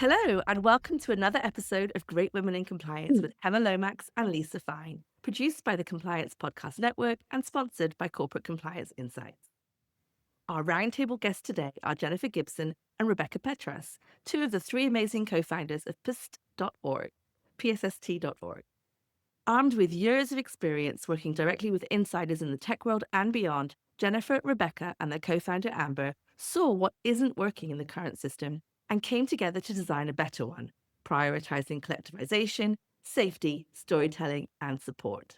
Hello, and welcome to another episode of Great Women in Compliance with Hemma Lomax and Lisa Fine, produced by the Compliance Podcast Network and sponsored by Corporate Compliance Insights. Our roundtable guests today are Jennifer Gibson and Rebecca Petras, two of the three amazing co-founders of PSST.org. Armed with years of experience working directly with insiders in the tech world and beyond, Jennifer, Rebecca, and their co-founder Amber saw what isn't working in the current system and came together to design a better one, prioritizing collectivization, safety, storytelling, and support.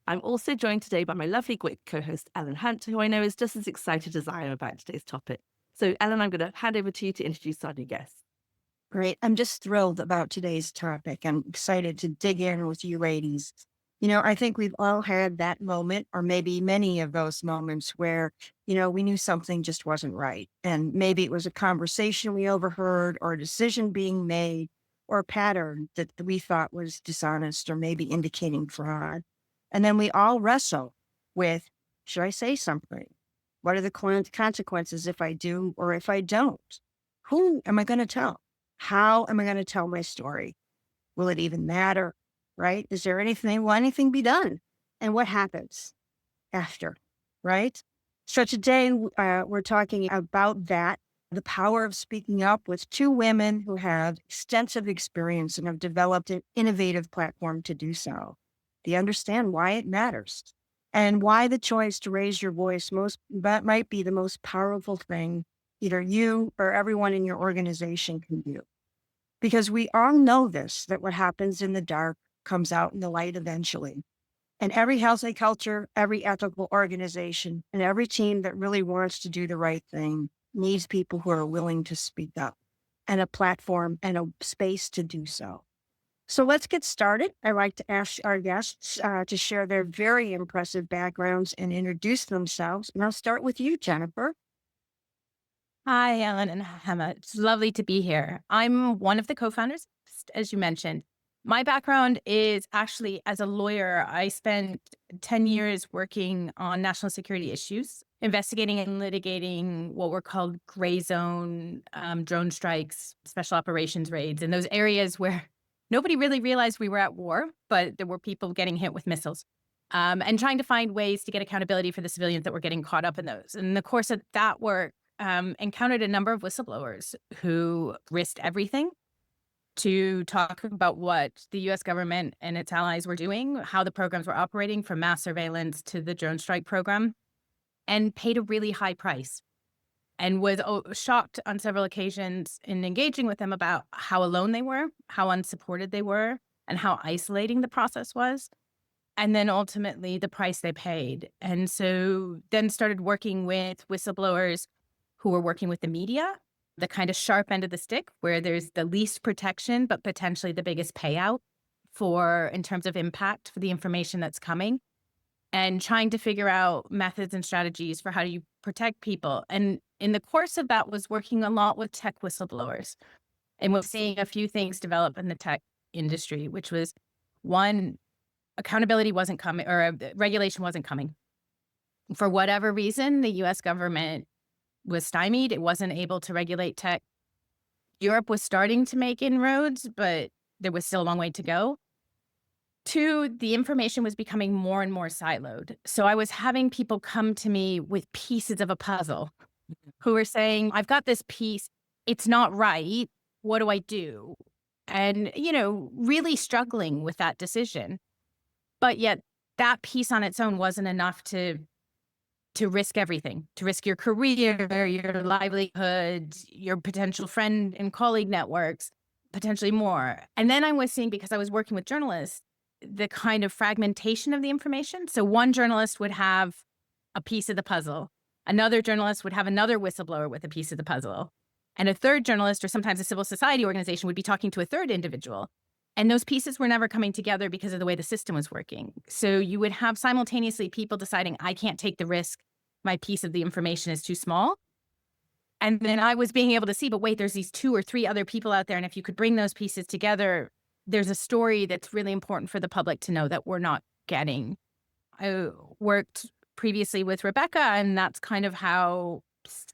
I'm also joined today by my lovely GWIC co-host Ellen Hunt, who I know is just as excited as I am about today's topic. So Ellen, I'm going to hand over to you to introduce our new guests. Great. I'm just thrilled about today's topic. I'm excited to dig in with you ladies. I think we've all had that moment, or maybe many of those moments where, we knew something just wasn't right. And maybe it was a conversation we overheard, or a decision being made, or a pattern that we thought was dishonest or maybe indicating fraud. And then we all wrestle with, should I say something? What are the consequences if I do or if I don't? Who am I going to tell? How am I going to tell my story? Will it even matter? Right? Is there will anything be done? And what happens after? Right? So today we're talking about that, the power of speaking up with two women who have extensive experience and have developed an innovative platform to do so. Do you understand why it matters? And why the choice to raise your voice might be the most powerful thing either you or everyone in your organization can do. Because we all know that what happens in the dark comes out in the light eventually. And every healthy culture, every ethical organization, and every team that really wants to do the right thing needs people who are willing to speak up, and a platform and a space to do so. So let's get started. I'd like to ask our guests to share their very impressive backgrounds and introduce themselves. And I'll start with you, Jennifer. Hi, Ellen and Hemma. It's lovely to be here. I'm one of the co-founders, as you mentioned. My background is actually as a lawyer. I spent 10 years working on national security issues, investigating and litigating what were called gray zone drone strikes, special operations raids, in those areas where nobody really realized we were at war, but there were people getting hit with missiles. And trying to find ways to get accountability for the civilians that were getting caught up in those. In the course of that work, encountered a number of whistleblowers who risked everything to talk about what the U.S. government and its allies were doing, how the programs were operating, from mass surveillance to the drone strike program, and paid a really high price. And was shocked on several occasions in engaging with them about how alone they were, how unsupported they were, and how isolating the process was. And then ultimately the price they paid. And so then started working with whistleblowers who were working with the media, the kind of sharp end of the stick, where there's the least protection, but potentially the biggest payout in terms of impact for the information that's coming, and trying to figure out methods and strategies for how do you protect people. And in the course of that was working a lot with tech whistleblowers. And we're seeing a few things develop in the tech industry, which was, one, accountability wasn't coming, or regulation wasn't coming. For whatever reason, the U.S. government was stymied. It wasn't able to regulate tech. Europe was starting to make inroads, but there was still a long way to go. Two, the information was becoming more and more siloed. So I was having people come to me with pieces of a puzzle who were saying, I've got this piece. It's not right. What do I do? And, really struggling with that decision. But yet that piece on its own wasn't enough to risk everything, to risk your career, your livelihood, your potential friend and colleague networks, potentially more. And then I was seeing, because I was working with journalists, the kind of fragmentation of the information. So one journalist would have a piece of the puzzle. Another journalist would have another whistleblower with a piece of the puzzle. And a third journalist, or sometimes a civil society organization, would be talking to a third individual. And those pieces were never coming together because of the way the system was working. So you would have simultaneously people deciding, I can't take the risk. My piece of the information is too small. And then I was being able to see, but wait, there's these 2 or 3 other people out there. And if you could bring those pieces together, there's a story that's really important for the public to know that we're not getting. I worked previously with Rebecca, and that's kind of how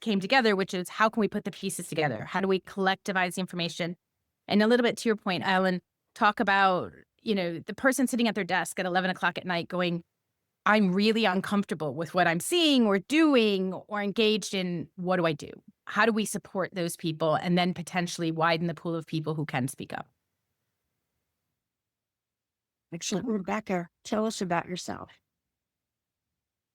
came together, which is how can we put the pieces together? How do we collectivize the information? And a little bit to your point, Ellen, talk about, the person sitting at their desk at 11 o'clock at night going, I'm really uncomfortable with what I'm seeing or doing or engaged in. What do I do? How do we support those people and then potentially widen the pool of people who can speak up? Excellent. Rebecca, tell us about yourself.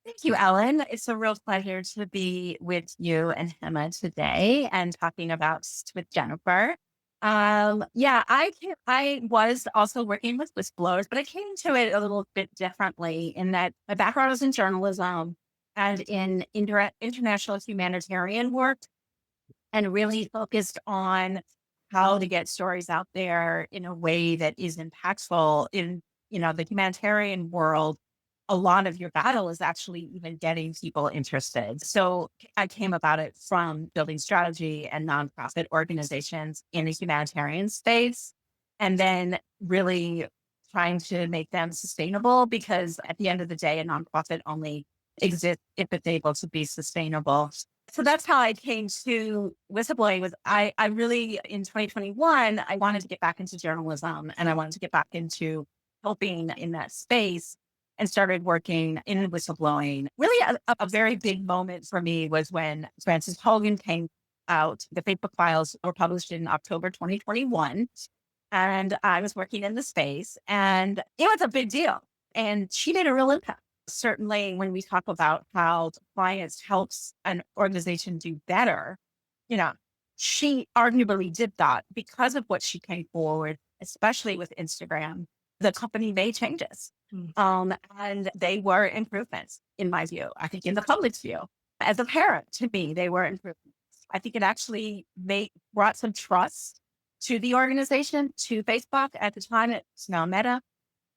Thank you, Ellen. It's a real pleasure to be with you and Hemma today and talking about with Jennifer. Yeah, I was also working with whistleblowers, but I came to it a little bit differently in that my background was in journalism and in international humanitarian work, and really focused on how to get stories out there in a way that is impactful in, the humanitarian world. A lot of your battle is actually even getting people interested. So I came about it from building strategy and nonprofit organizations in the humanitarian space, and then really trying to make them sustainable, because at the end of the day, a nonprofit only exists if it's able to be sustainable. So that's how I came to whistleblowing. Was I really, in 2021, I wanted to get back into journalism, and I wanted to get back into helping in that space, and started working in whistleblowing. Really, a very big moment for me was when Frances Hogan came out. The Facebook files were published in October 2021, and I was working in the space, and it was a big deal. And she made a real impact. Certainly, when we talk about how compliance helps an organization do better, you know, she arguably did that because of what she came forward, especially with Instagram. The company made changes. And they were improvements, in my view. I think in the public's view. As a parent, to me, they were improvements. I think it actually brought some trust to the organization, to Facebook. At the time, it's now Meta.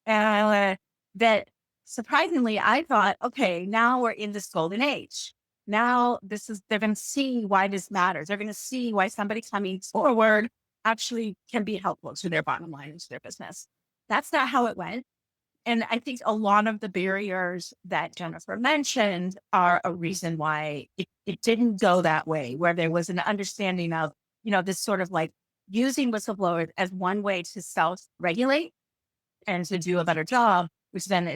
That surprisingly, I thought, okay, now we're in this golden age. Now they're going to see why this matters. They're going to see why somebody coming forward actually can be helpful to their bottom line and to their business. That's not how it went. And I think a lot of the barriers that Jennifer mentioned are a reason why it didn't go that way, where there was an understanding of, this sort of like using whistleblowers as one way to self-regulate and to do a better job, which then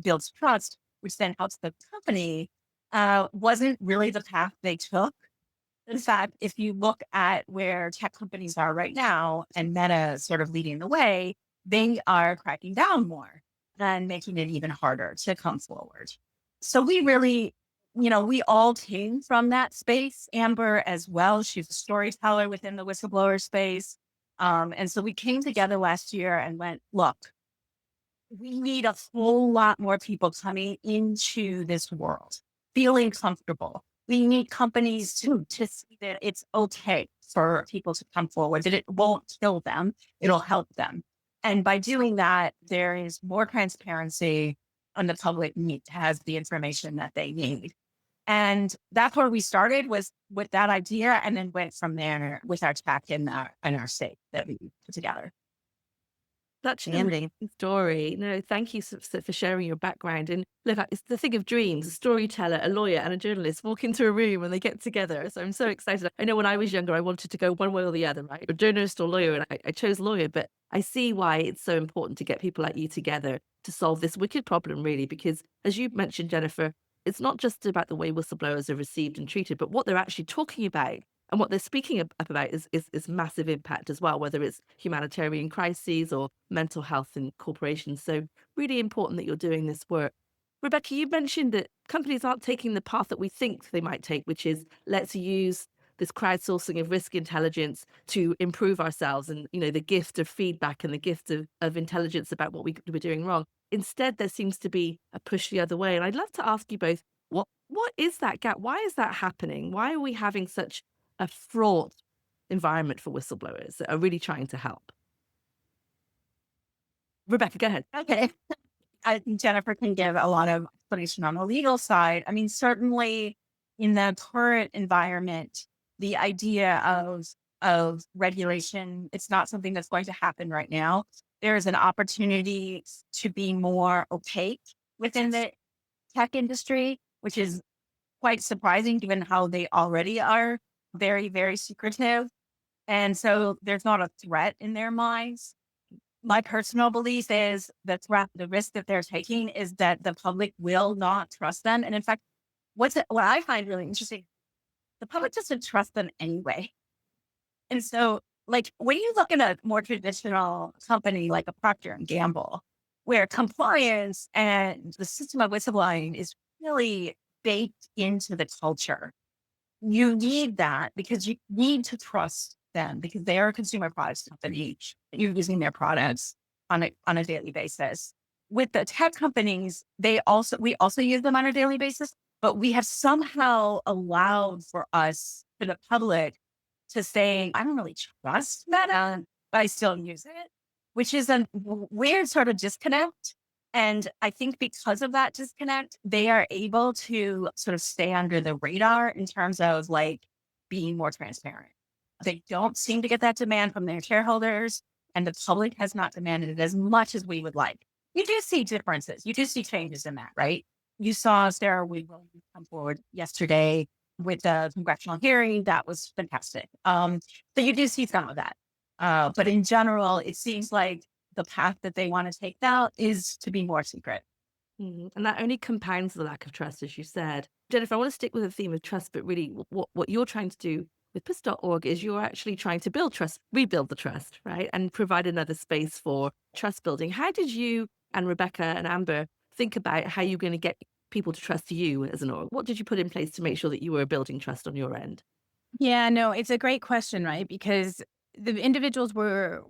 builds trust, which then helps the company, wasn't really the path they took. In fact, if you look at where tech companies are right now, and Meta sort of leading the way, they are cracking down more and making it even harder to come forward. So we really, we all came from that space. Amber as well, she's a storyteller within the whistleblower space. And so we came together last year and went, look, we need a whole lot more people coming into this world, feeling comfortable. We need companies to see that it's okay for people to come forward, that it won't kill them, it'll help them. And by doing that, there is more transparency, and the public has the information that they need. And that's where we started, was with that idea, and then went from there with our tech and our state that we put together. Such an amazing story. No, thank you for sharing your background. And look, it's the thing of dreams: a storyteller, a lawyer, and a journalist walk into a room and they get together. So I'm so excited. I know when I was younger, I wanted to go one way or the other, right? A journalist or lawyer, and I chose lawyer. But I see why it's so important to get people like you together to solve this wicked problem, really, because as you mentioned, Jennifer, it's not just about the way whistleblowers are received and treated, but what they're actually talking about. And what they're speaking up about is massive impact as well, whether it's humanitarian crises or mental health in corporations. So really important that you're doing this work. Rebecca, you mentioned that companies aren't taking the path that we think they might take, which is let's use this crowdsourcing of risk intelligence to improve ourselves, and the gift of feedback and the gift of intelligence about what we're doing wrong. Instead, there seems to be a push the other way. And I'd love to ask you both, what is that gap? Why is that happening? Why are we having such a fraught environment for whistleblowers that are really trying to help? Rebecca, go ahead. Okay. I think Jennifer can give a lot of explanation on the legal side. I mean, certainly in the current environment, the idea of regulation, it's not something that's going to happen right now. There is an opportunity to be more opaque within the tech industry, which is quite surprising given how they already are very, very secretive. And so there's not a threat in their minds. My personal belief is the threat, the risk that they're taking is that the public will not trust them. And in fact, what I find really interesting, the public doesn't trust them anyway. And so, like, when you look at a more traditional company like a Procter and Gamble, where compliance and the system of whistleblowing is really baked into the culture, you need that because you need to trust them because they are a consumer products company. You're using their products on a daily basis. With the tech companies, we also use them on a daily basis, but we have somehow allowed for us, for the public, to say, I don't really trust Meta, but I still use it, which is a weird sort of disconnect. And I think because of that disconnect, they are able to sort of stay under the radar in terms of like being more transparent. They don't seem to get that demand from their shareholders, and the public has not demanded it as much as we would like. You do see differences. You do see changes in that, right? You saw Sarah Williams come forward yesterday with the congressional hearing. That was fantastic. So you do see some of that. But in general, it seems like the path that they want to take now is to be more secret. And that only compounds the lack of trust, as you said. Jennifer, I want to stick with the theme of trust, but really what you're trying to do with Puss.org is you're actually trying to build trust, rebuild the trust, right? And provide another space for trust building. How did you and Rebecca and Amber think about how you're going to get people to trust you as an org? What did you put in place to make sure that you were building trust on your end? Yeah, no, it's a great question, right? Because the individuals were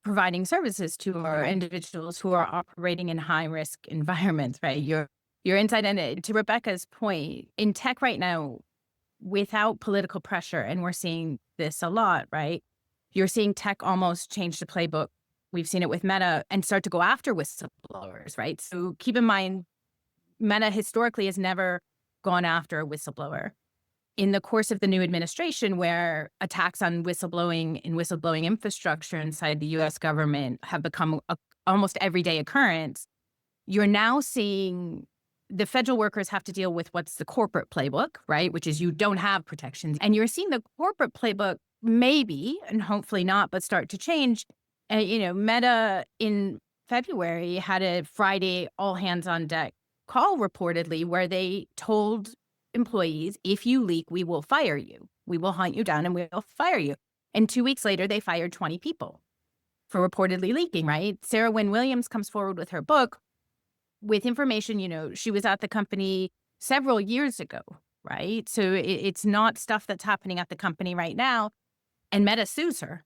providing services to are individuals who are operating in high risk environments, right? You're inside, and to Rebecca's point, in tech right now, without political pressure, and we're seeing this a lot, right? You're seeing tech almost change the playbook. We've seen it with Meta and start to go after whistleblowers, right? So keep in mind, Meta historically has never gone after a whistleblower. In the course of the new administration, where attacks on whistleblowing and whistleblowing infrastructure inside the US government have become a almost everyday occurrence, you're now seeing the federal workers have to deal with what's the corporate playbook, right? Which is you don't have protections. And you're seeing the corporate playbook maybe, and hopefully not, but start to change. Meta in February had a Friday all hands on deck call reportedly where they told employees, if you leak, we will fire you. We will hunt you down and we will fire you. And 2 weeks later, they fired 20 people for reportedly leaking, right? Sarah Wynne Williams comes forward with her book with information, she was at the company several years ago, right? So it's not stuff that's happening at the company right now. And Meta sues her.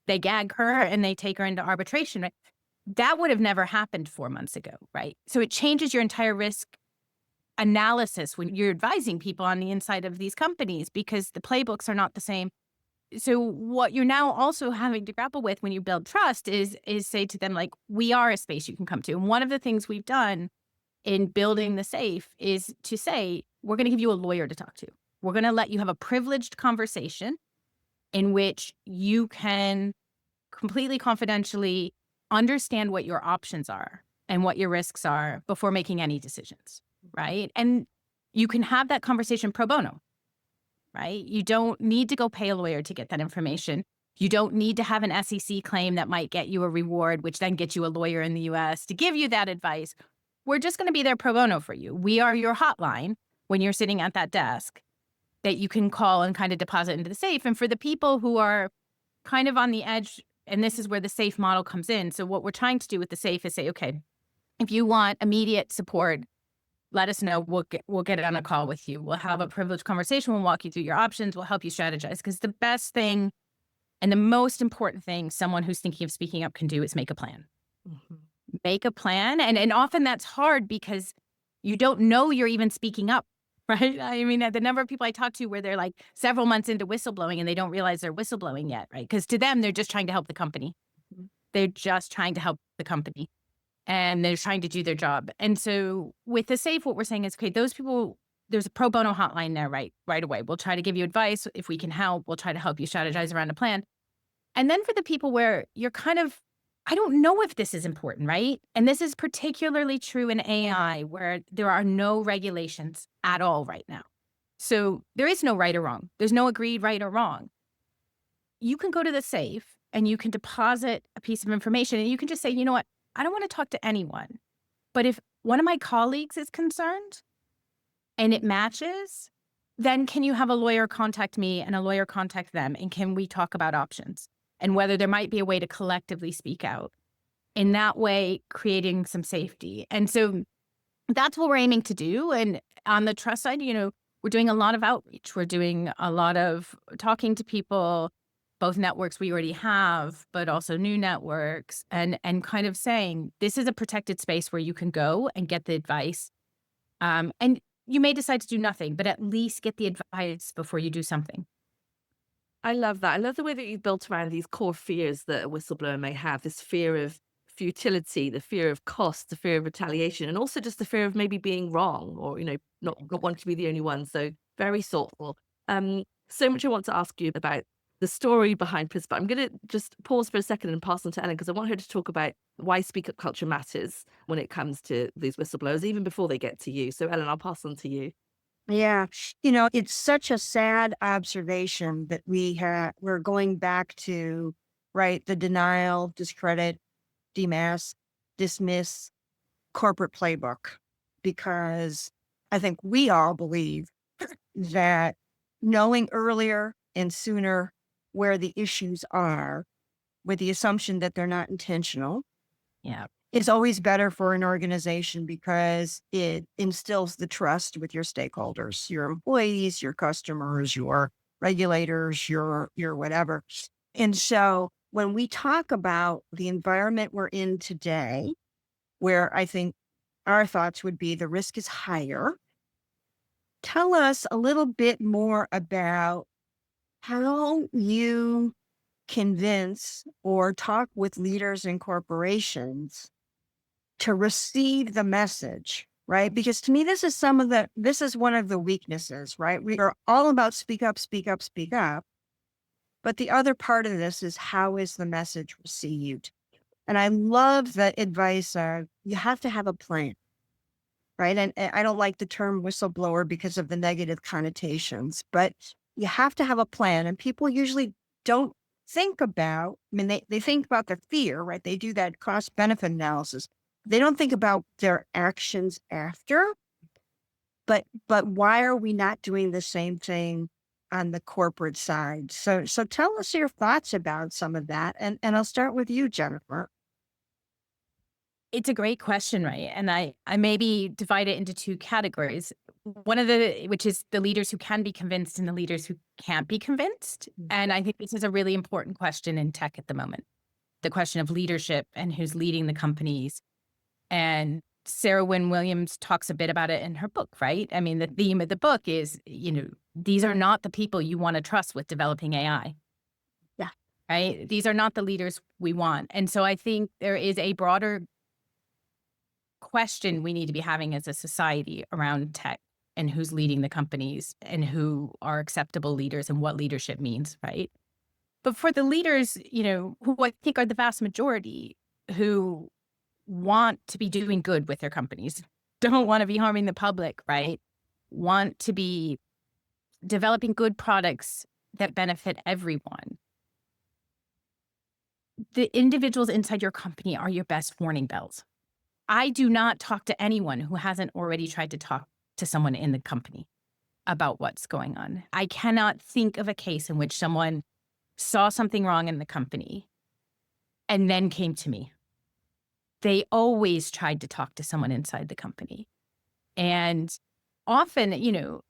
They gag her and they take her into arbitration, right? That would have never happened 4 months ago, right? So it changes your entire risk analysis when you're advising people on the inside of these companies because the playbooks are not the same. So what you're now also having to grapple with when you build trust is say to them, like, we are a space you can come to. And one of the things we've done in building the safe is to say, we're going to give you a lawyer to talk to. We're going to let you have a privileged conversation in which you can completely confidentially understand what your options are and what your risks are before making any decisions, right? And you can have that conversation pro bono, right? You don't need to go pay a lawyer to get that information. You don't need to have an SEC claim that might get you a reward, which then gets you a lawyer in the US to give you that advice. We're just going to be there pro bono for you. We are your hotline when you're sitting at that desk that you can call and kind of deposit into the safe. And for the people who are kind of on the edge, and this is where the safe model comes in. So what we're trying to do with the safe is say, okay, if you want immediate support, let us know. We'll get on a call with you. We'll have a privileged conversation. We'll walk you through your options. We'll help you strategize. Because the best thing and the most important thing someone who's thinking of speaking up can do is make a plan. Mm-hmm. Make a plan. And often that's hard because you don't know you're even speaking up, right? I mean, the number of people I talk to where they're like several months into whistleblowing and they don't realize they're whistleblowing yet, right? Because to them, they're just trying to help the company. Mm-hmm. They're just trying to help the company. And they're trying to do their job. And so with the safe, what we're saying is, okay, those people, there's a pro bono hotline there right away. We'll try to give you advice. If we can help, we'll try to help you strategize around a plan. And then for the people where you're kind of I don't know if this is important, right? And this is particularly true in AI, where there are no regulations at all right now. So there is no right or wrong. There's no agreed right or wrong. You can go to the safe and you can deposit a piece of information and you can just say, you know what? I don't want to talk to anyone. But if one of my colleagues is concerned and it matches, then can you have a lawyer contact me and a lawyer contact them? And can we talk about options and whether there might be a way to collectively speak out? In that way, creating some safety. And so that's what we're aiming to do. And on the trust side, we're doing a lot of outreach. We're doing a lot of talking to people, both networks we already have, but also new networks, and kind of saying, this is a protected space where you can go and get the advice. And you may decide to do nothing, but at least get the advice before you do something. I love that. I love the way that you've built around these core fears that a whistleblower may have, this fear of futility, the fear of cost, the fear of retaliation, and also just the fear of maybe being wrong or, not wanting to be the only one. So very thoughtful. So much I want to ask you about the story behind Prism, but I'm going to just pause for a second and pass on to Ellen because I want her to talk about why speak up culture matters when it comes to these whistleblowers, even before they get to you. So Ellen, I'll pass on to you. Yeah. It's such a sad observation that we're going back to, right, the denial, discredit, demask, dismiss corporate playbook, because I think we all believe that knowing earlier and sooner where the issues are, with the assumption that they're not intentional, Yeah. is always better for an organization because it instills the trust with your stakeholders, your employees, your customers, your regulators, your whatever. And so when we talk about the environment we're in today, where I think our thoughts would be the risk is higher, tell us a little bit more about how you convince or talk with leaders in corporations to receive the message, right? Because to me, this is one of the weaknesses, right? We are all about speak up, speak up, speak up. But the other part of this is how is the message received? And I love that advice of you have to have a plan, right? And I don't like the term whistleblower because of the negative connotations, but you have to have a plan. And people usually don't think about, they think about the fear, right? They do that cost benefit analysis. They don't think about their actions after, but why are we not doing the same thing on the corporate side? So tell us your thoughts about some of that. And I'll start with you, Jennifer. It's a great question, right? And I maybe divide it into two categories. One of which is the leaders who can be convinced and the leaders who can't be convinced. And I think this is a really important question in tech at the moment. The question of leadership and who's leading the companies. And Sarah Wynne Williams talks a bit about it in her book, right? I mean, the theme of the book is, these are not the people you want to trust with developing AI. Yeah. Right? These are not the leaders we want. And so I think there is a broader question we need to be having as a society around tech and who's leading the companies and who are acceptable leaders and what leadership means, right? But for the leaders, who I think are the vast majority who want to be doing good with their companies, don't want to be harming the public, right? Want to be developing good products that benefit everyone. The individuals inside your company are your best warning bells. I do not talk to anyone who hasn't already tried to talk to someone in the company about what's going on. I cannot think of a case in which someone saw something wrong in the company and then came to me. They always tried to talk to someone inside the company. And often,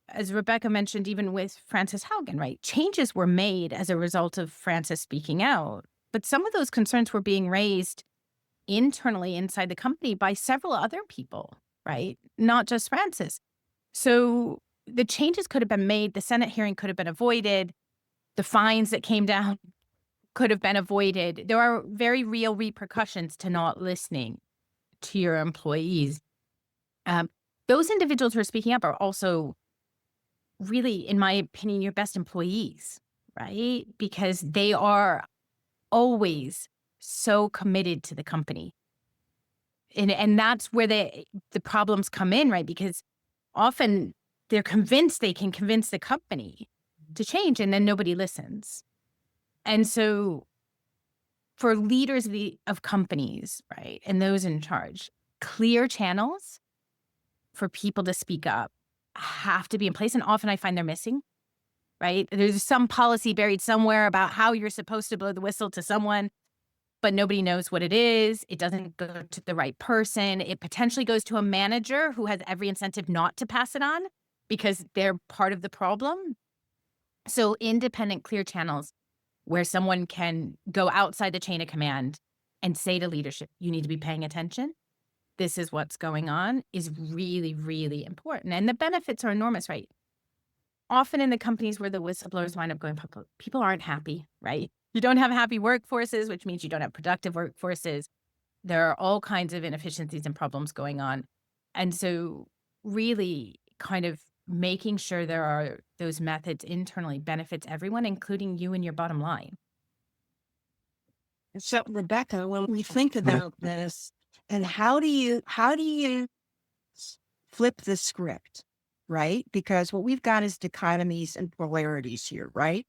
as Rebecca mentioned, even with Frances Haugen, right, changes were made as a result of Frances speaking out. But some of those concerns were being raised internally inside the company by several other people, right? Not just Frances. So the changes could have been made. The Senate hearing could have been avoided. The fines that came down could have been avoided. There are very real repercussions to not listening to your employees. Those individuals who are speaking up are also really, in my opinion, your best employees, right? Because they are always so committed to the company. And that's where the problems come in, right? Because often they're convinced they can convince the company to change, and then nobody listens. And so for leaders of companies, right, and those in charge, clear channels for people to speak up have to be in place. And often I find they're missing, right? There's some policy buried somewhere about how you're supposed to blow the whistle to someone, but nobody knows what it is. It doesn't go to the right person. It potentially goes to a manager who has every incentive not to pass it on because they're part of the problem. So independent, clear channels where someone can go outside the chain of command and say to leadership, you need to be paying attention. This is what's going on is really, really important. And the benefits are enormous, right? Often in the companies where the whistleblowers wind up going public, people aren't happy, right? You don't have happy workforces, which means you don't have productive workforces. There are all kinds of inefficiencies and problems going on. And so really kind of making sure there are those methods internally benefits everyone, including you and your bottom line. So, Rebecca, when we think about this, and how do you flip the script, right? Because what we've got is dichotomies and polarities here, right?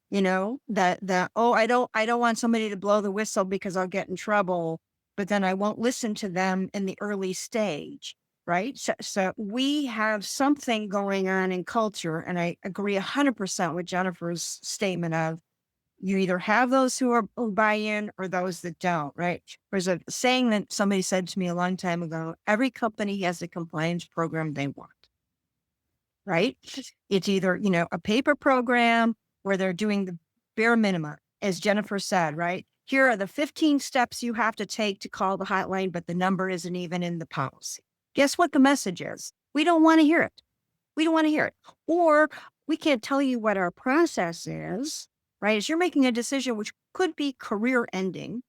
You know, that oh, I don't want somebody to blow the whistle because I'll get in trouble, but then I won't listen to them in the early stage, right? So we have something going on in culture, and I agree 100% with Jennifer's statement of you either have those who buy in or those that don't, right? There's a saying that somebody said to me a long time ago: every company has a compliance program they want, right? It's either, you know, a paper program where they're doing the bare minimum, as Jennifer said, right? Here are the 15 steps you have to take to call the hotline, but the number isn't even in the policy. Guess what the message is? We don't want to hear it. We don't want to hear it. Or we can't tell you what our process is, right? As you're making a decision which could be career ending,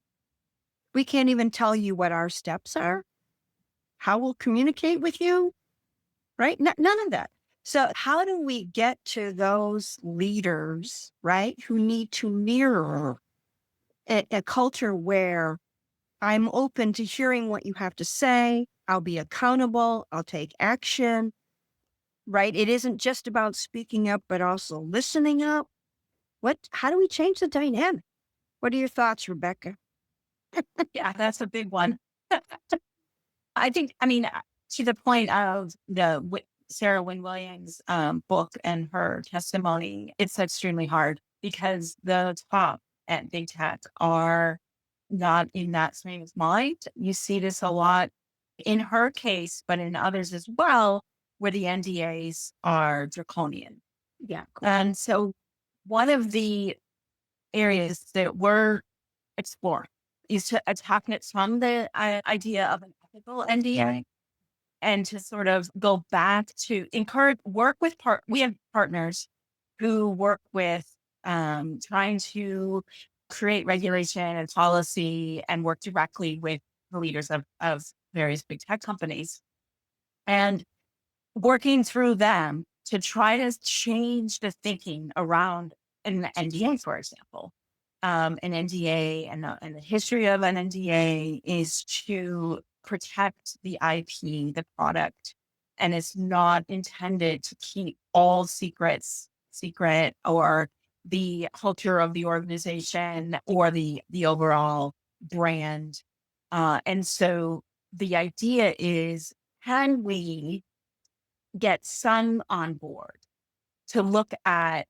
we can't even tell you what our steps are, how we'll communicate with you, right? None of that. So how do we get to those leaders, right, who need to mirror a culture where I'm open to hearing what you have to say, I'll be accountable, I'll take action, right? It isn't just about speaking up, but also listening up. How do we change the dynamic? What are your thoughts, Rebecca? Yeah, that's a big one. I think, I mean, to the point of Sarah Wynne Williams' book and her testimony, it's extremely hard because the top at big tech are not in that same mind. You see this a lot in her case, but in others as well, where the NDAs are draconian. Yeah. And so one of the areas that we're exploring is to attack it from the idea of an ethical NDA and to sort of go back to work with we have partners who work with trying to create regulation and policy and work directly with the leaders of various big tech companies and working through them to try to change the thinking around an NDA, for example. An NDA and the history of an NDA is to protect the IP, the product, and it's not intended to keep all secrets secret or the culture of the organization or the overall brand. And so the idea is, can we get some on board to look at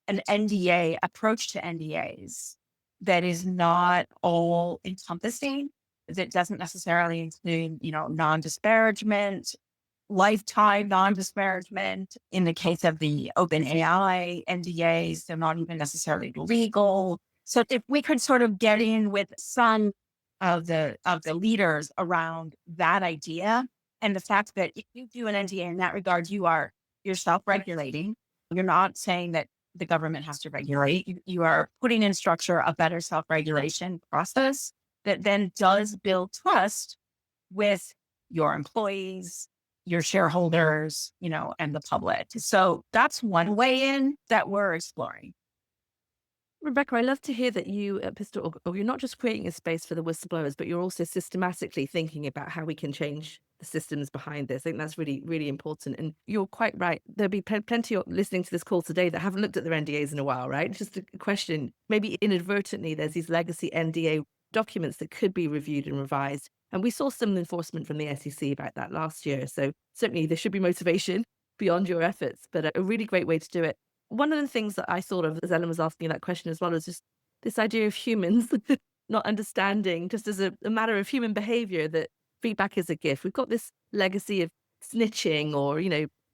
an NDA approach to NDAs that is not all encompassing, that doesn't necessarily include, you know, non-disparagement, lifetime non-disparagement. In the case of the OpenAI NDAs, they're not even necessarily legal. So if we could sort of get in with some of the leaders around that idea and the fact that if you do an NDA in that regard, you're self-regulating. You're not saying that the government has to regulate. You are putting in structure a better self-regulation process that then does build trust with your employees, your shareholders, you know, and the public. So that's one way in that we're exploring. Rebecca, I love to hear that you at Pistol, or you're not just creating a space for the whistleblowers, but you're also systematically thinking about how we can change the systems behind this. I think that's really, really important. And you're quite right. There'll be plenty of listening to this call today that haven't looked at their NDAs in a while, right? Just a question, maybe inadvertently, there's these legacy NDA documents that could be reviewed and revised. And we saw some enforcement from the SEC about that last year. So certainly there should be motivation beyond your efforts, but a really great way to do it. One of the things that I thought of as Ellen was asking that question as well is just this idea of humans not understanding, just as a matter of human behavior, that feedback is a gift. We've got this legacy of snitching or,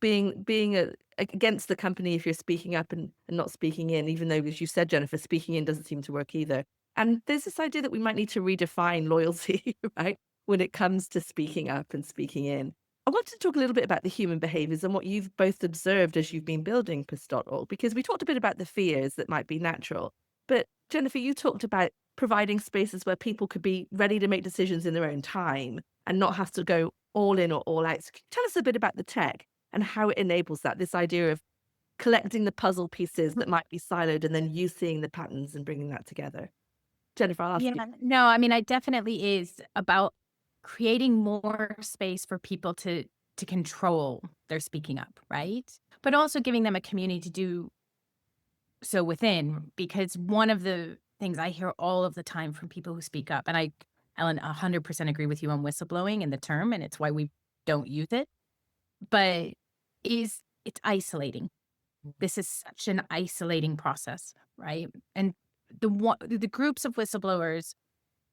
being against the company if you're speaking up and not speaking in, even though, as you said, Jennifer, speaking in doesn't seem to work either. And there's this idea that we might need to redefine loyalty, right, when it comes to speaking up and speaking in. I want to talk a little bit about the human behaviors and what you've both observed as you've been building Pistol, because we talked a bit about the fears that might be natural. But Jennifer, you talked about providing spaces where people could be ready to make decisions in their own time and not have to go all in or all out. So can you tell us a bit about the tech and how it enables that, this idea of collecting the puzzle pieces that might be siloed and then you seeing the patterns and bringing that together? Jennifer, I'll ask you. Yeah, no, I mean, it definitely is about creating more space for people to control their speaking up, right? But also giving them a community to do so within, because one of the things I hear all of the time from people who speak up, and Ellen, 100% agree with you on whistleblowing and the term, and it's why we don't use it, but it's isolating. This is such an isolating process, right? And the groups of whistleblowers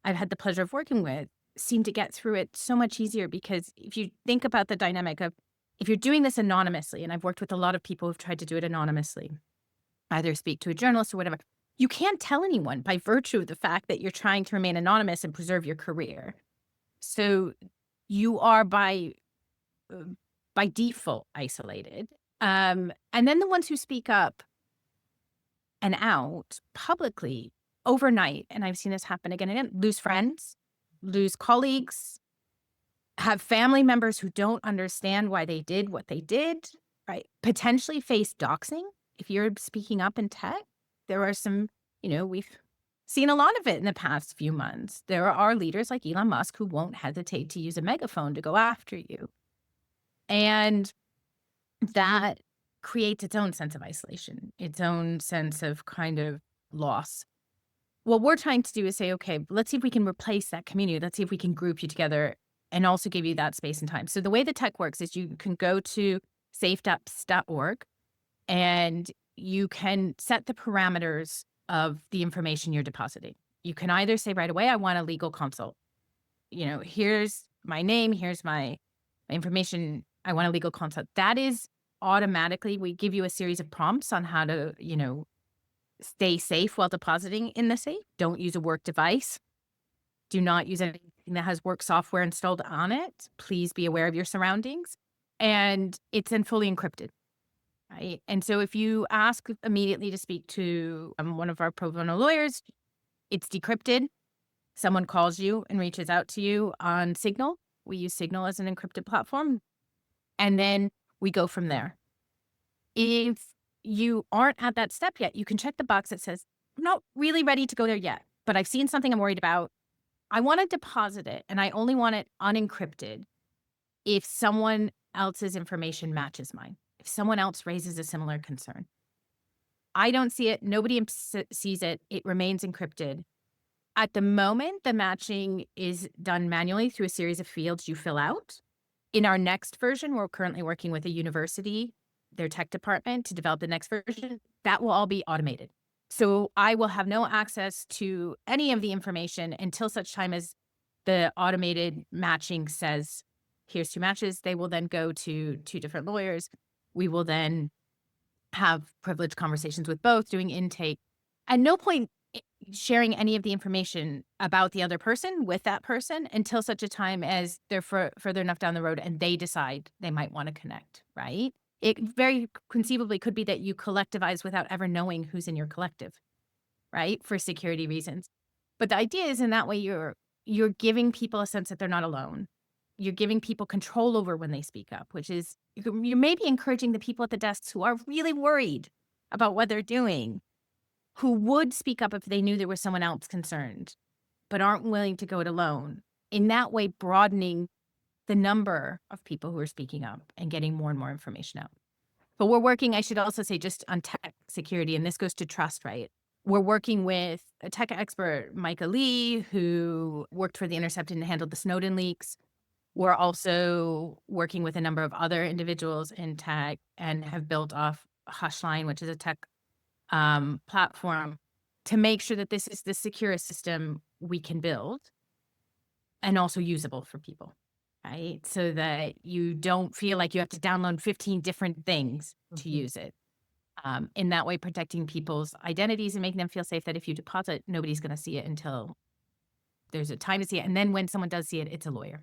I've had the pleasure of working with seem to get through it so much easier, because if you think about the dynamic of, if you're doing this anonymously, and I've worked with a lot of people who've tried to do it anonymously, either speak to a journalist or whatever, you can't tell anyone by virtue of the fact that you're trying to remain anonymous and preserve your career. So you are by default isolated. And then the ones who speak up and out publicly overnight, and I've seen this happen again and again, lose friends, lose colleagues, have family members who don't understand why they did what they did, right? Potentially face doxing if you're speaking up in tech. There are some, we've seen a lot of it in the past few months. There are leaders like Elon Musk who won't hesitate to use a megaphone to go after you. And that creates its own sense of isolation, its own sense of kind of loss. What we're trying to do is say, okay, let's see if we can replace that community. Let's see if we can group you together and also give you that space and time. So the way the tech works is you can go to safeapps.org and you can set the parameters of the information you're depositing. You can either say right away, I want a legal consult. Here's my name, here's my information, I want a legal consult. That is automatically, we give you a series of prompts on how to, stay safe while depositing in the safe. Don't use a work device. Do not use anything that has work software installed on it. Please be aware of your surroundings. And it's then fully encrypted, right? And so if you ask immediately to speak to one of our pro bono lawyers, it's decrypted. Someone calls you and reaches out to you on Signal. We use Signal as an encrypted platform. And then we go from there. If you aren't at that step yet, you can check the box that says, I'm not really ready to go there yet, but I've seen something I'm worried about. I want to deposit it, and I only want it unencrypted if someone else's information matches mine, if someone else raises a similar concern. I don't see it. Nobody sees it. It remains encrypted. At the moment, the matching is done manually through a series of fields you fill out. In our next version, we're currently working with a university, their tech department, to develop the next version. That will all be automated. So I will have no access to any of the information until such time as the automated matching says, here's two matches. They will then go to two different lawyers. We will then have privileged conversations with both, doing intake. At no point sharing any of the information about the other person with that person until such a time as they're further enough down the road and they decide they might want to connect, right? It very conceivably could be that you collectivize without ever knowing who's in your collective, right? For security reasons. But the idea is, in that way, you're giving people a sense that they're not alone. You're giving people control over when they speak up, which is, you're maybe encouraging the people at the desks who are really worried about what they're doing who would speak up if they knew there was someone else concerned, but aren't willing to go it alone. In that way, broadening the number of people who are speaking up and getting more and more information out. But we're working, I should also say, just on tech security, and this goes to trust, right? We're working with a tech expert, Micah Lee, who worked for The Intercept and handled the Snowden leaks. We're also working with a number of other individuals in tech and have built off Hushline, which is a tech platform, to make sure that this is the securest system we can build and also usable for people, right? So that you don't feel like you have to download 15 different things to use it. In that way, protecting people's identities and making them feel safe that if you deposit, nobody's going to see it until there's a time to see it. And then when someone does see it, it's a lawyer.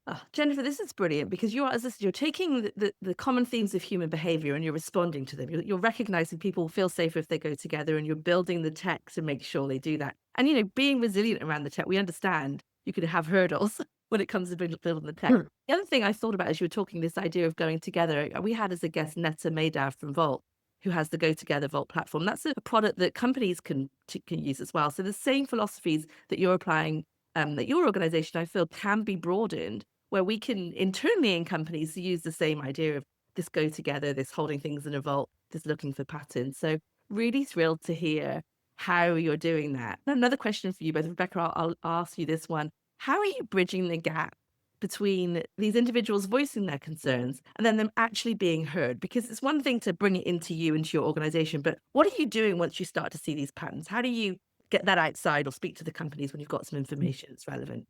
Oh, Jennifer, this is brilliant because you are, as I said, you're taking the common themes of human behavior and you're responding to them. You're recognizing people feel safer if they go together and you're building the tech to make sure they do that. And, being resilient around the tech, we understand you could have hurdles when it comes to building the tech. The other thing I thought about as you were talking, this idea of going together, we had as a guest Netta Maidav from Vault, who has the Go Together Vault platform. That's a product that companies can use as well. So the same philosophies that you're applying, that your organization, I feel, can be broadened, where we can internally in companies use the same idea of this go together, this holding things in a vault, this looking for patterns. So really thrilled to hear how you're doing that. Another question for you both, Rebecca, I'll ask you this one. How are you bridging the gap between these individuals voicing their concerns and then them actually being heard? Because it's one thing to bring it into your organization, but what are you doing once you start to see these patterns? How do you get that outside or speak to the companies when you've got some information that's relevant?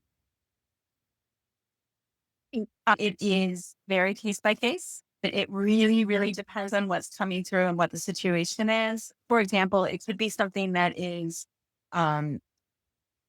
It is very case by case, but it really, really depends on what's coming through and what the situation is. For example, it could be something that is um,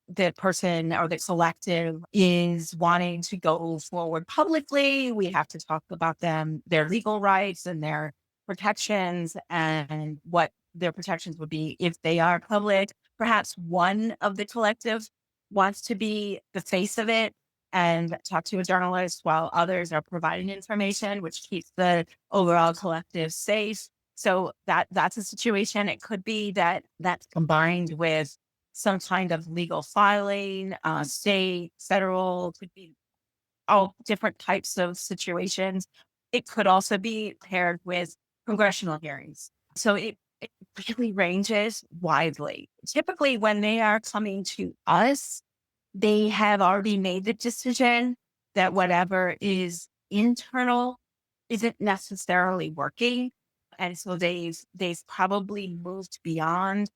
the person or the collective is wanting to go forward publicly. We have to talk about their legal rights and their protections and what their protections would be if they are public. Perhaps one of the collective wants to be the face of it and talk to a journalist while others are providing information, which keeps the overall collective safe. So that's a situation. It could be that that's combined with some kind of legal filing, state, federal, could be all different types of situations. It could also be paired with congressional hearings. So it really ranges widely. Typically, when they are coming to us, they have already made the decision that whatever is internal isn't necessarily working. And so they've probably moved beyond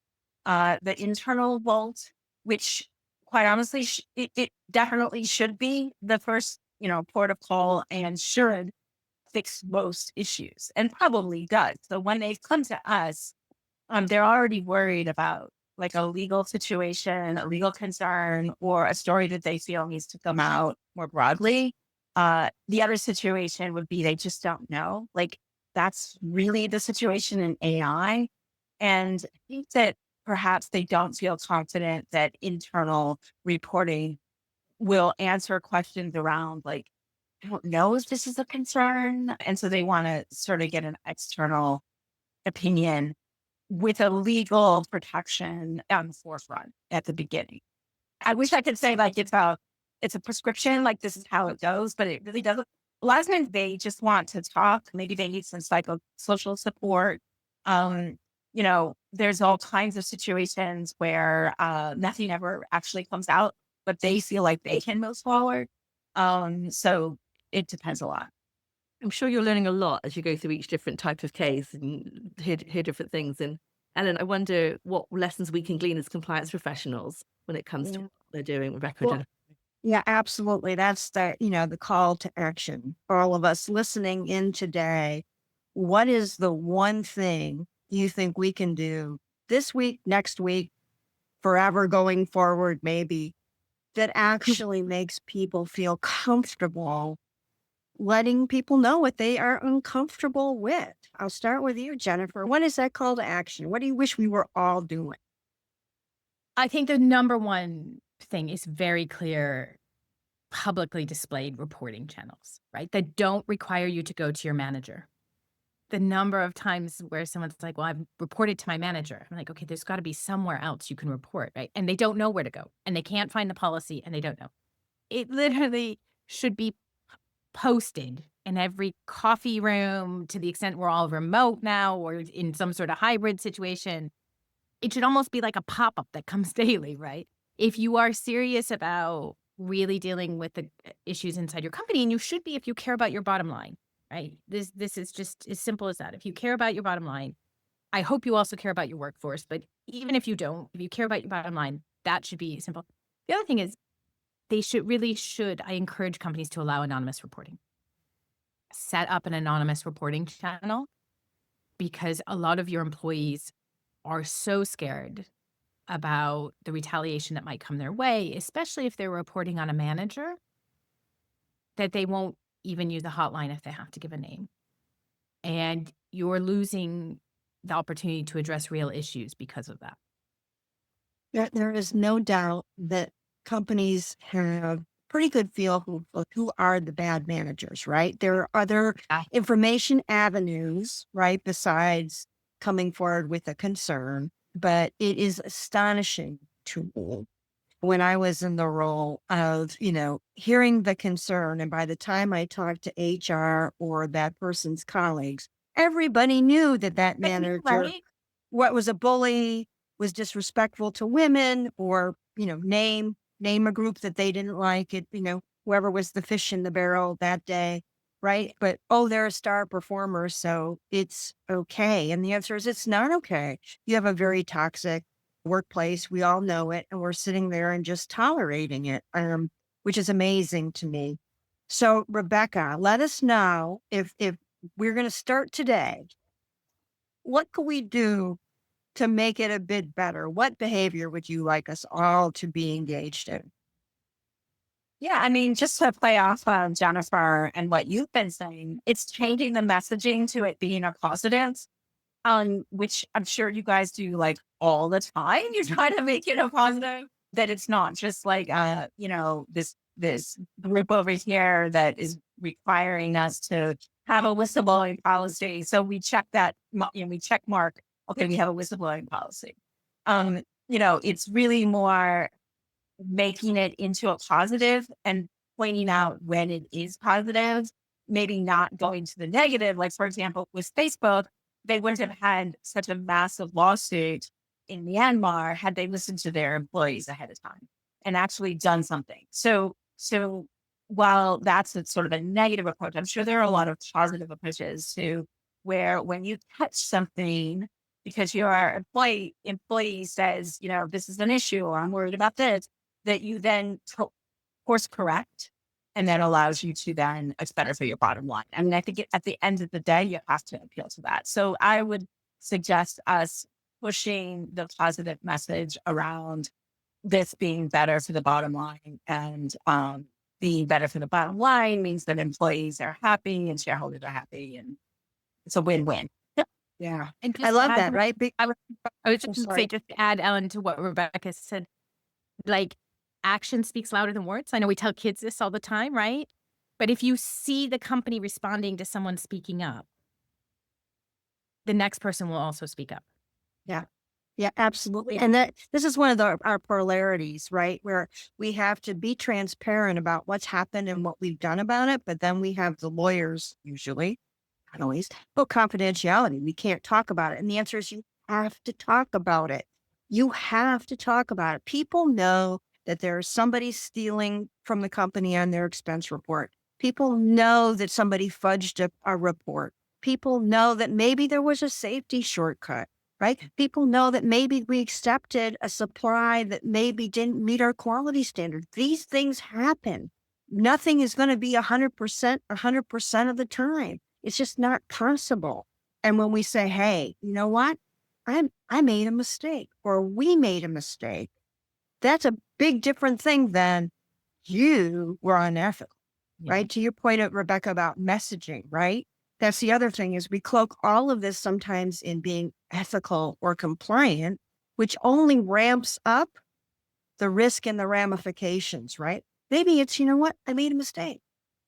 the internal vault, which quite honestly, it definitely should be the first, port of call and should fix most issues and probably does. So when they come to us, they're already worried about like a legal situation, a legal concern, or a story that they feel needs to come out more broadly. The other situation would be they just don't know. Like that's really the situation in AI. And I think that perhaps they don't feel confident that internal reporting will answer questions around like, I don't know if this is a concern. And so they want to sort of get an external opinion with a legal protection on the forefront at the beginning. I wish I could say like it's a prescription, like this is how it goes, but it really doesn't. A lot of times they just want to talk. Maybe they need some psychosocial support. Um, there's all kinds of situations where nothing ever actually comes out, but they feel like they can move forward. So it depends a lot. I'm sure you're learning a lot as you go through each different type of case and hear different things. And Ellen, I wonder what lessons we can glean as compliance professionals when it comes to Yeah. what they're doing, Rebecca. Well, yeah, absolutely. That's the call to action for all of us listening in today. What is the one thing you think we can do this week, next week, forever going forward, maybe, that actually makes people feel comfortable letting people know what they are uncomfortable with? I'll start with you, Jennifer. What is that call to action? What do you wish we were all doing? I think the number one thing is very clear, publicly displayed reporting channels, right? That don't require you to go to your manager. the number of times where someone's like, well, I've reported to my manager. I'm like, okay, there's got to be somewhere else you can report, right? And they don't know where to go and they can't find the policy and they don't know. It literally should be posted in every coffee room to the extent we're all remote now or in some sort of hybrid situation. It should almost be like a pop-up that comes daily, right? If you are serious about really dealing with the issues inside your company, and you should be if you care about your bottom line, right? This is just as simple as that. If you care about your bottom line, I hope you also care about your workforce, but even if you don't, if you care about your bottom line, that should be simple. The other thing is I encourage companies to allow anonymous reporting. Set up an anonymous reporting channel because a lot of your employees are so scared about the retaliation that might come their way, especially if they're reporting on a manager, that they won't even use a hotline if they have to give a name. And you're losing the opportunity to address real issues because of that. There is no doubt that companies have pretty good feel who are the bad managers, right? There are other information avenues, right, besides coming forward with a concern, but it is astonishing to me when I was in the role of, hearing the concern. And by the time I talked to HR or that person's colleagues, everybody knew that manager Right? what was a bully, was disrespectful to women, or, name a group that they didn't like it, whoever was the fish in the barrel that day, right? But, oh, they're a star performer, so it's okay. And the answer is it's not okay. You have a very toxic workplace. We all know it. And we're sitting there and just tolerating it, which is amazing to me. So, Rebecca, let us know if we're going to start today. What can we do to make it a bit better? What behavior would you like us all to be engaged in? Yeah, I mean, just to play off of Jennifer and what you've been saying, it's changing the messaging to it being a positive, which I'm sure you guys do like all the time. You try to make it a positive, that it's not just like this group over here that is requiring us to have a whistleblowing policy. So we check that, we check mark, okay, we have a whistleblowing policy. It's really more making it into a positive and pointing out when it is positive, maybe not going to the negative. Like, for example, with Facebook, they wouldn't have had such a massive lawsuit in Myanmar had they listened to their employees ahead of time and actually done something. So while that's a sort of a negative approach, I'm sure there are a lot of positive approaches to where when you catch something because your employee says, this is an issue or I'm worried about this, that you then course correct. And that allows you to then, it's better for your bottom line. I mean, I think at the end of the day, you have to appeal to that. So I would suggest us pushing the positive message around this being better for the bottom line. And being better for the bottom line means that employees are happy and shareholders are happy. And it's a win-win. Yeah. And I love that, right? I was I'm just going to sorry. say, just to add, Ellen, to what Rebecca said, like action speaks louder than words. I know we tell kids this all the time, right? But if you see the company responding to someone speaking up, the next person will also speak up. Yeah. Yeah, absolutely. And this is one of our polarities, right? Where we have to be transparent about what's happened and what we've done about it. But then we have the lawyers, usually, not always, but confidentiality. We can't talk about it. And the answer is you have to talk about it. You have to talk about it. People know that there's somebody stealing from the company on their expense report. People know that somebody fudged a report. People know that maybe there was a safety shortcut, right? People know that maybe we accepted a supply that maybe didn't meet our quality standard. These things happen. Nothing is going to be 100% of the time. It's just not possible. And when we say, hey, you know what? I made a mistake or we made a mistake. That's a big different thing than you were unethical, right? To your point, Rebecca, about messaging, right? That's the other thing is we cloak all of this sometimes in being ethical or compliant, which only ramps up the risk and the ramifications, right? Maybe it's, you know what? I made a mistake.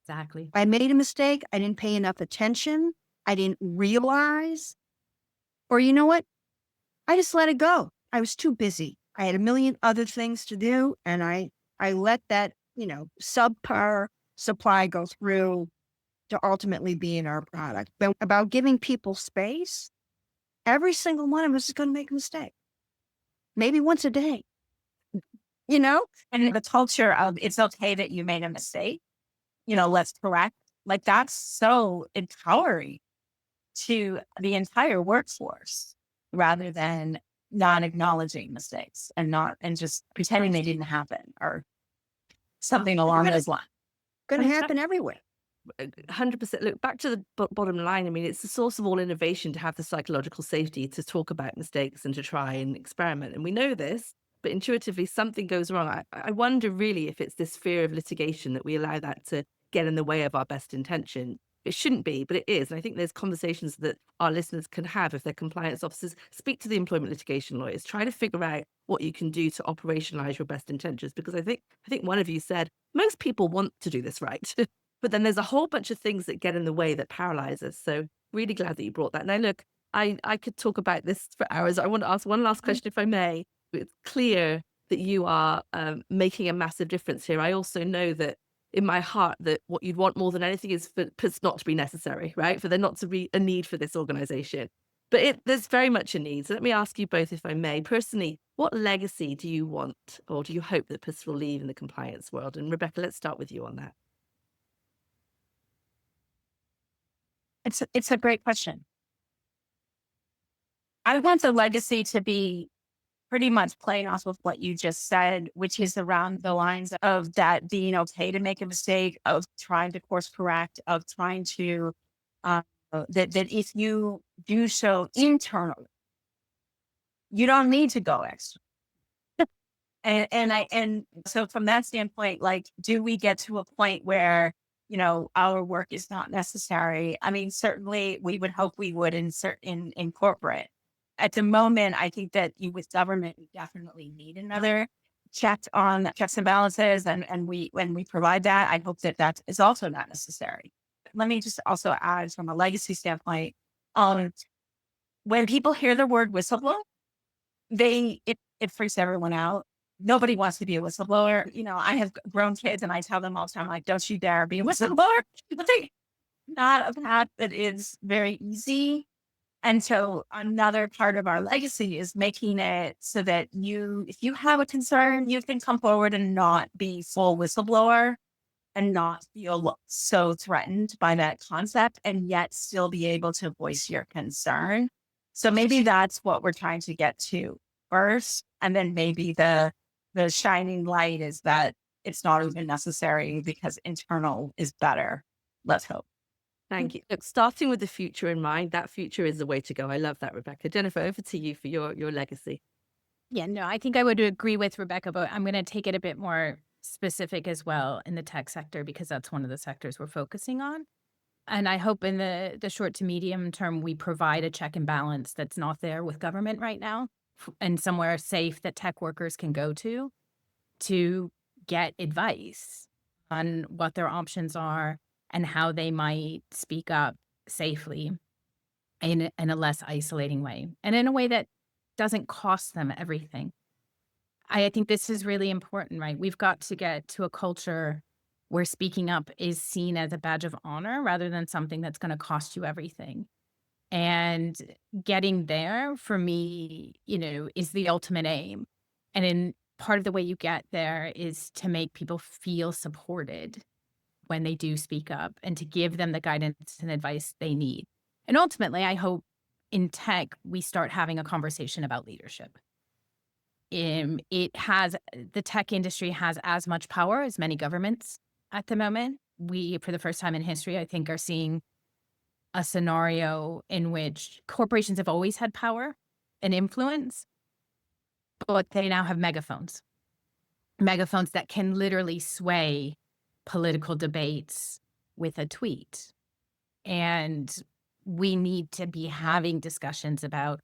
Exactly. I made a mistake. I didn't pay enough attention. I didn't realize, or you know what? I just let it go. I was too busy. I had a million other things to do, and I let that, subpar supply go through to ultimately be in our product. But about giving people space, every single one of us is going to make a mistake. Maybe once a day, you know? And the culture of it's okay that you made a mistake, let's correct. Like that's so empowering to the entire workforce rather than not acknowledging mistakes and just pretending they didn't happen or something along those lines. Going to happen everywhere. 100%. Look, back to the bottom line. I mean, it's the source of all innovation to have the psychological safety to talk about mistakes and to try and experiment. And we know this, but intuitively something goes wrong. I wonder really if it's this fear of litigation that we allow that to get in the way of our best intention. It shouldn't be, but it is. And I think there's conversations that our listeners can have if they're compliance officers. Speak to the employment litigation lawyers. Try to figure out what you can do to operationalize your best intentions. Because I think one of you said most people want to do this right. But then there's a whole bunch of things that get in the way that paralyze us. So really glad that you brought that. Now, look, I could talk about this for hours. I want to ask one last question, if I may. It's clear that you are making a massive difference here. I also know that in my heart that what you'd want more than anything is for PIS not to be necessary, right? For there not to be a need for this organization. But there's very much a need. So let me ask you both, if I may, personally, what legacy do you want or do you hope that PIS will leave in the compliance world? And Rebecca, let's start with you on that. It's a great question. I want the legacy to be pretty much playing off of what you just said, which is around the lines of that being okay to make a mistake, of trying to course correct, of trying to that if you do so internally, you don't need to go external. And so from that standpoint, like, do we get to a point where our work is not necessary? I mean, certainly we would hope we would in corporate. At the moment, I think that with government, we definitely need another check on checks and balances. And when we provide that, I hope that is also not necessary. Let me just also add from a legacy standpoint, when people hear the word whistleblower, it freaks everyone out. Nobody wants to be a whistleblower. I have grown kids and I tell them all the time, like, don't you dare be a whistleblower. But they not a path that is very easy. And so another part of our legacy is making it so that if you have a concern, you can come forward and not be full whistleblower and not feel so threatened by that concept and yet still be able to voice your concern. So maybe that's what we're trying to get to first. And then maybe the shining light is that it's not even necessary because internal is better. Let's hope. Thank you. Look, starting with the future in mind, that future is the way to go. I love that, Rebecca. Jennifer, over to you for your legacy. Yeah, no, I think I would agree with Rebecca, but I'm going to take it a bit more specific as well in the tech sector, because that's one of the sectors we're focusing on. And I hope in the short to medium term, we provide a check and balance that's not there with government right now, and somewhere safe that tech workers can go to get advice on what their options are and how they might speak up safely in a less isolating way, and in a way that doesn't cost them everything. I think this is really important, right? We've got to get to a culture where speaking up is seen as a badge of honor rather than something that's going to cost you everything. And getting there for me, is the ultimate aim. And in part of the way you get there is to make people feel supported when they do speak up and to give them the guidance and advice they need. And ultimately, I hope in tech, we start having a conversation about leadership. The tech industry has as much power as many governments at the moment. We, for the first time in history, I think, are seeing a scenario in which corporations have always had power and influence, but they now have megaphones that can literally sway political debates with a tweet. And we need to be having discussions about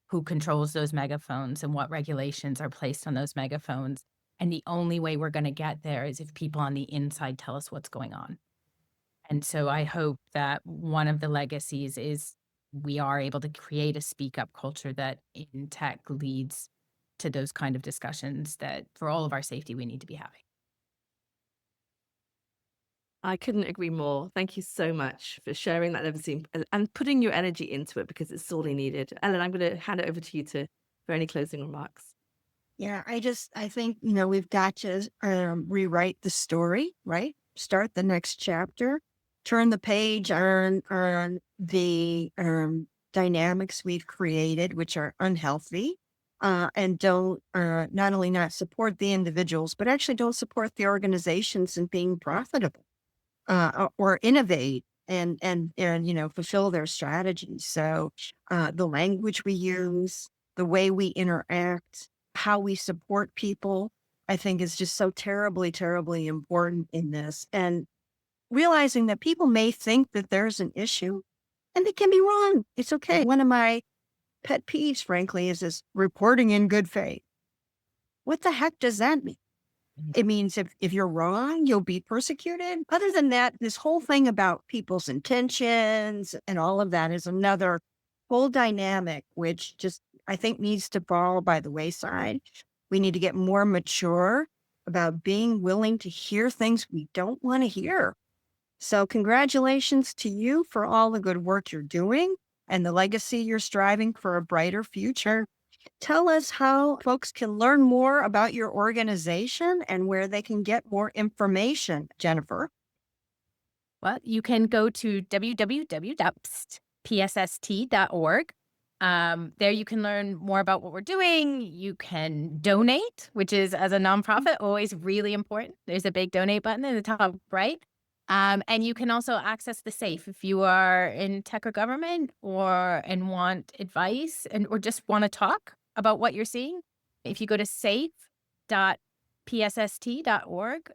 who controls those megaphones and what regulations are placed on those megaphones. And the only way we're going to get there is if people on the inside tell us what's going on. And so I hope that one of the legacies is we are able to create a speak up culture that in tech leads to those kind of discussions that for all of our safety we need to be having. I couldn't agree more. Thank you so much for sharing that legacy and putting your energy into it because it's sorely needed. Ellen, I'm going to hand it over to you for any closing remarks. Yeah, I think, we've got to rewrite the story, right? Start the next chapter, turn the page on the dynamics we've created, which are unhealthy, and don't not only not support the individuals, but actually don't support the organizations in being profitable or innovate and fulfill their strategies. So the language we use, the way we interact, how we support people, I think is just so terribly, terribly important in this. And realizing that people may think that there's an issue and they can be wrong. It's okay. One of my pet peeves, frankly, is this reporting in good faith. What the heck does that mean? It means if you're wrong, you'll be persecuted. Other than that, this whole thing about people's intentions and all of that is another whole dynamic, which just I think needs to fall by the wayside. We need to get more mature about being willing to hear things we don't want to hear. So congratulations to you for all the good work you're doing and the legacy you're striving for a brighter future. Tell us how folks can learn more about your organization and where they can get more information, Jennifer. Well, you can go to www.psst.org. There you can learn more about what we're doing. You can donate, which is, as a nonprofit, always really important. There's a big donate button in the top right. And you can also access the SAFE if you are in tech or government and want advice or just want to talk about what you're seeing. If you go to safe.psst.org,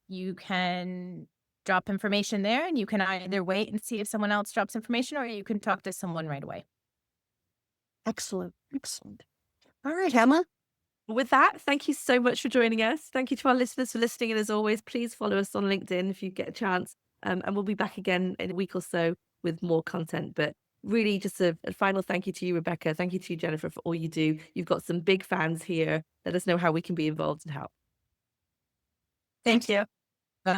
you can drop information there, and you can either wait and see if someone else drops information, or you can talk to someone right away. Excellent. Excellent. All right, Hemma. With that, thank you so much for joining us. Thank you to our listeners for listening. And as always, please follow us on LinkedIn if you get a chance. And we'll be back again in a week or so with more content. But really, just a final thank you to you, Rebecca. Thank you to you, Jennifer, for all you do. You've got some big fans here. Let us know how we can be involved and help. Thank you.